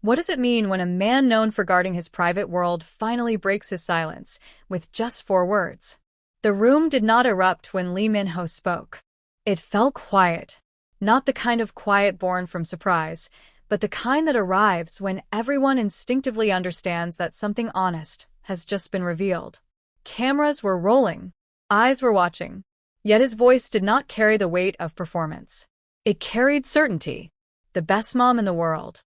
What does it mean when a man known for guarding his private world finally breaks his silence with just 4 words? The room did not erupt when Lee Min-ho spoke. It fell quiet. Not the kind of quiet born from surprise, but the kind that arrives when everyone instinctively understands that something honest has just been revealed. Cameras were rolling. Eyes were watching. Yet his voice did not carry the weight of performance. It carried certainty. The best mom in the world.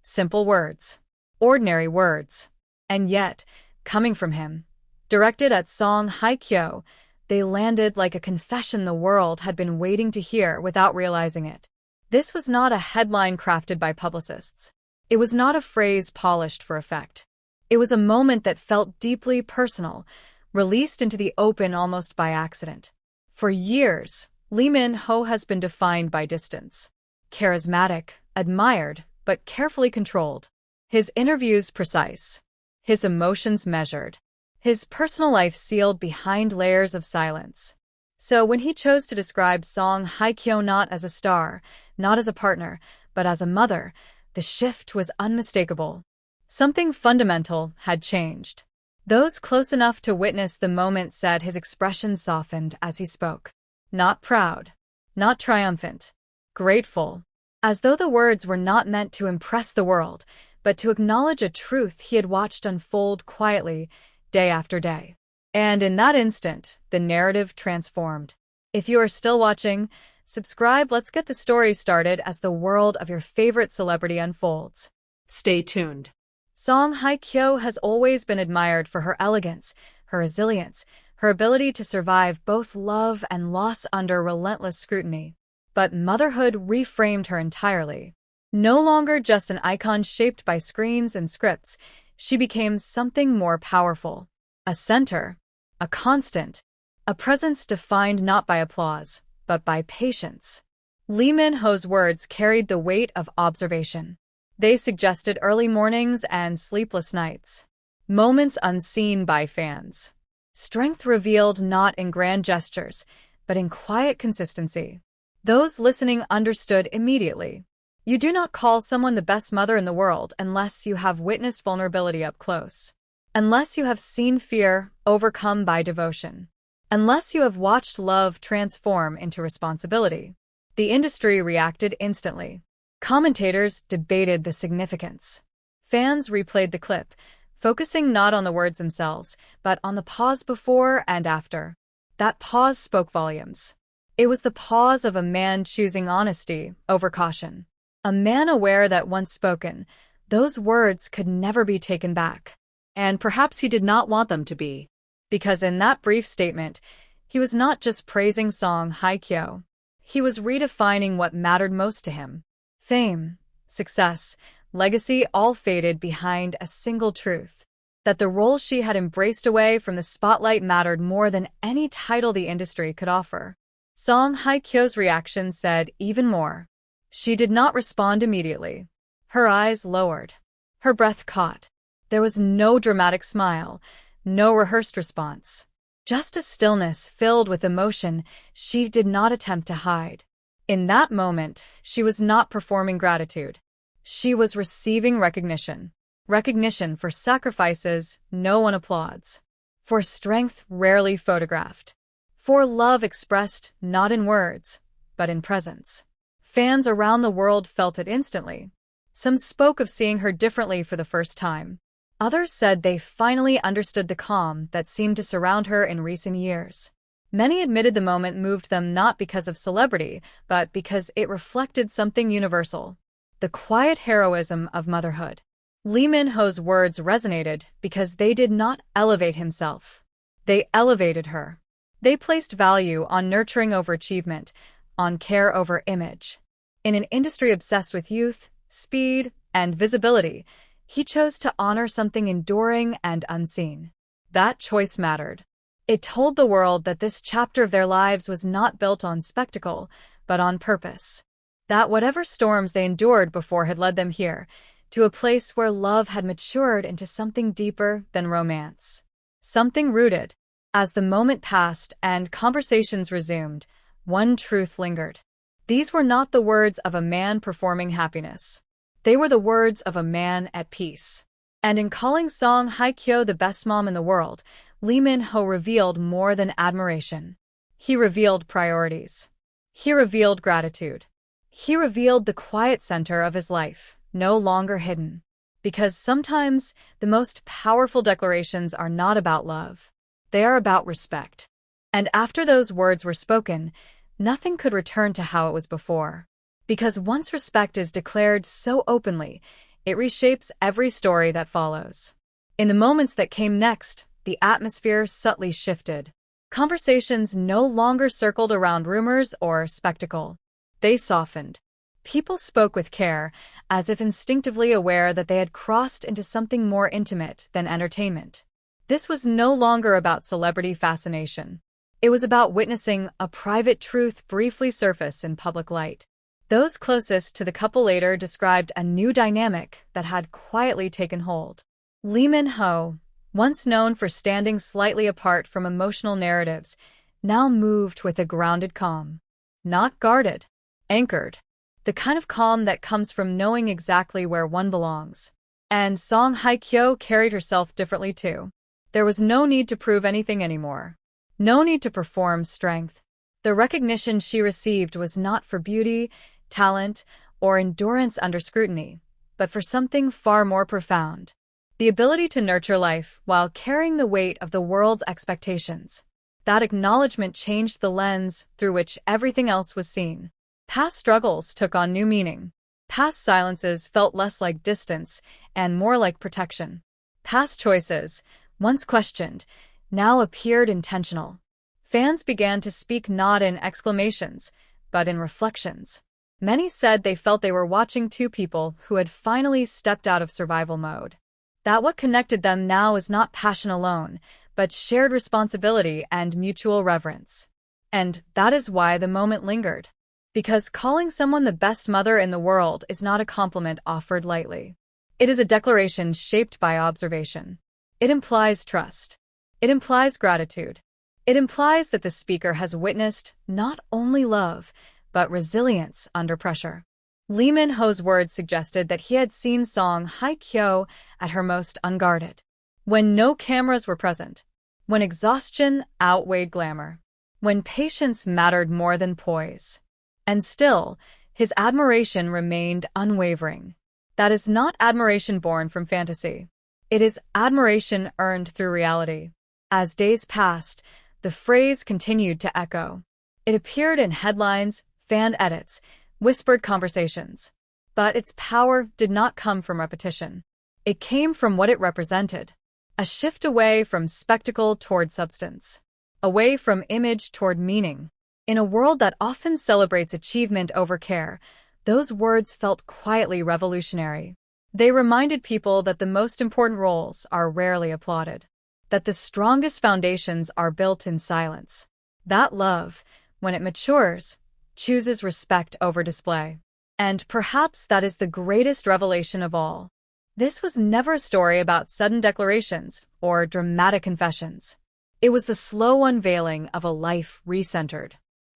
Simple words. Ordinary words. And yet, coming from him, directed at Song Hye Kyo, they landed like a confession the world had been waiting to hear without realizing it. This was not a headline crafted by publicists. It was not a phrase polished for effect. It was a moment that felt deeply personal, released into the open almost by accident. For years, Lee Min-ho has been defined by distance. Charismatic, admired, but carefully controlled. His interviews precise. His emotions measured. His personal life sealed behind layers of silence. So when he chose to describe Song Hye Kyo not as a star, not as a partner, but as a mother, the shift was unmistakable. Something fundamental had changed. Those close enough to witness the moment said his expression softened as he spoke. Not proud. Not triumphant. Grateful. As though the words were not meant to impress the world, but to acknowledge a truth he had watched unfold quietly, day after day. And in that instant, the narrative transformed. If you are still watching, subscribe. Let's get the story started as the world of your favorite celebrity unfolds. Stay tuned. Song Hye Kyo has always been admired for her elegance, her resilience, her ability to survive both love and loss under relentless scrutiny. But motherhood reframed her entirely. No longer just an icon shaped by screens and scripts, she became something more powerful. A center, a constant, a presence defined not by applause, but by patience. Lee Min-ho's words carried the weight of observation. They suggested early mornings and sleepless nights. Moments unseen by fans. Strength revealed not in grand gestures, but in quiet consistency. Those listening understood immediately. You do not call someone the best mother in the world unless you have witnessed vulnerability up close. Unless you have seen fear overcome by devotion. Unless you have watched love transform into responsibility. The industry reacted instantly. Commentators debated the significance. Fans replayed the clip, focusing not on the words themselves, but on the pause before and after. That pause spoke volumes. It was the pause of a man choosing honesty over caution. A man aware that once spoken, those words could never be taken back. And perhaps he did not want them to be. Because in that brief statement, he was not just praising Song Hye Kyo. He was redefining what mattered most to him. Fame, success, legacy all faded behind a single truth. That the role she had embraced away from the spotlight mattered more than any title the industry could offer. Song Hye Kyo's reaction said even more. She did not respond immediately. Her eyes lowered. Her breath caught. There was no dramatic smile, no rehearsed response. Just a stillness filled with emotion she did not attempt to hide. In that moment, she was not performing gratitude. She was receiving recognition. Recognition for sacrifices no one applauds. For strength rarely photographed. For love expressed not in words, but in presence. Fans around the world felt it instantly. Some spoke of seeing her differently for the first time. Others said they finally understood the calm that seemed to surround her in recent years. Many admitted the moment moved them not because of celebrity, but because it reflected something universal. The quiet heroism of motherhood. Lee Min-ho's words resonated because they did not elevate himself. They elevated her. They placed value on nurturing over achievement, on care over image. In an industry obsessed with youth, speed, and visibility, he chose to honor something enduring and unseen. That choice mattered. It told the world that this chapter of their lives was not built on spectacle, but on purpose. That whatever storms they endured before had led them here, to a place where love had matured into something deeper than romance. Something rooted. As the moment passed and conversations resumed, one truth lingered. These were not the words of a man performing happiness. They were the words of a man at peace. And in calling Song Hye Kyo the best mom in the world, Lee Min-ho revealed more than admiration. He revealed priorities. He revealed gratitude. He revealed the quiet center of his life, no longer hidden. Because sometimes the most powerful declarations are not about love. They are about respect. And after those words were spoken, nothing could return to how it was before. Because once respect is declared so openly, it reshapes every story that follows. In the moments that came next, the atmosphere subtly shifted. Conversations no longer circled around rumors or spectacle. They softened. People spoke with care, as if instinctively aware that they had crossed into something more intimate than entertainment. This was no longer about celebrity fascination. It was about witnessing a private truth briefly surface in public light. Those closest to the couple later described a new dynamic that had quietly taken hold. Lee Min-ho, once known for standing slightly apart from emotional narratives, now moved with a grounded calm. Not guarded, anchored. The kind of calm that comes from knowing exactly where one belongs. And Song Hye Kyo carried herself differently too. There was no need to prove anything anymore. No need to perform strength. The recognition she received was not for beauty, talent, or endurance under scrutiny, but for something far more profound. The ability to nurture life while carrying the weight of the world's expectations. That acknowledgement changed the lens through which everything else was seen. Past struggles took on new meaning. Past silences felt less like distance and more like protection. Past choices, once questioned, now appeared intentional. Fans began to speak not in exclamations, but in reflections. Many said they felt they were watching two people who had finally stepped out of survival mode. That what connected them now was not passion alone, but shared responsibility and mutual reverence. And that is why the moment lingered. Because calling someone the best mother in the world is not a compliment offered lightly. It is a declaration shaped by observation. It implies trust. It implies gratitude. It implies that the speaker has witnessed not only love, but resilience under pressure. Lee Min-ho's words suggested that he had seen Song Hye Kyo at her most unguarded. When no cameras were present. When exhaustion outweighed glamour. When patience mattered more than poise. And still, his admiration remained unwavering. That is not admiration born from fantasy. It is admiration earned through reality. As days passed, the phrase continued to echo. It appeared in headlines, fan edits, whispered conversations. But its power did not come from repetition. It came from what it represented. A shift away from spectacle toward substance. Away from image toward meaning. In a world that often celebrates achievement over care, those words felt quietly revolutionary. They reminded people that the most important roles are rarely applauded. That the strongest foundations are built in silence. That love, when it matures, chooses respect over display. And perhaps that is the greatest revelation of all. This was never a story about sudden declarations or dramatic confessions. It was the slow unveiling of a life recentered.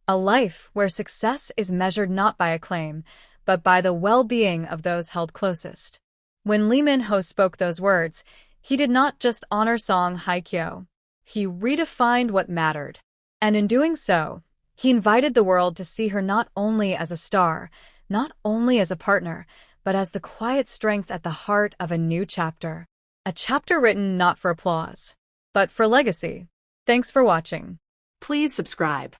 A life where success is measured not by acclaim, but by the well-being of those held closest. When Lee Min-ho spoke those words, he did not just honor Song Hye Kyo. He redefined what mattered. And in doing so, he invited the world to see her not only as a star, not only as a partner, but as the quiet strength at the heart of a new chapter. A chapter written not for applause, but for legacy. Thanks for watching. Please subscribe.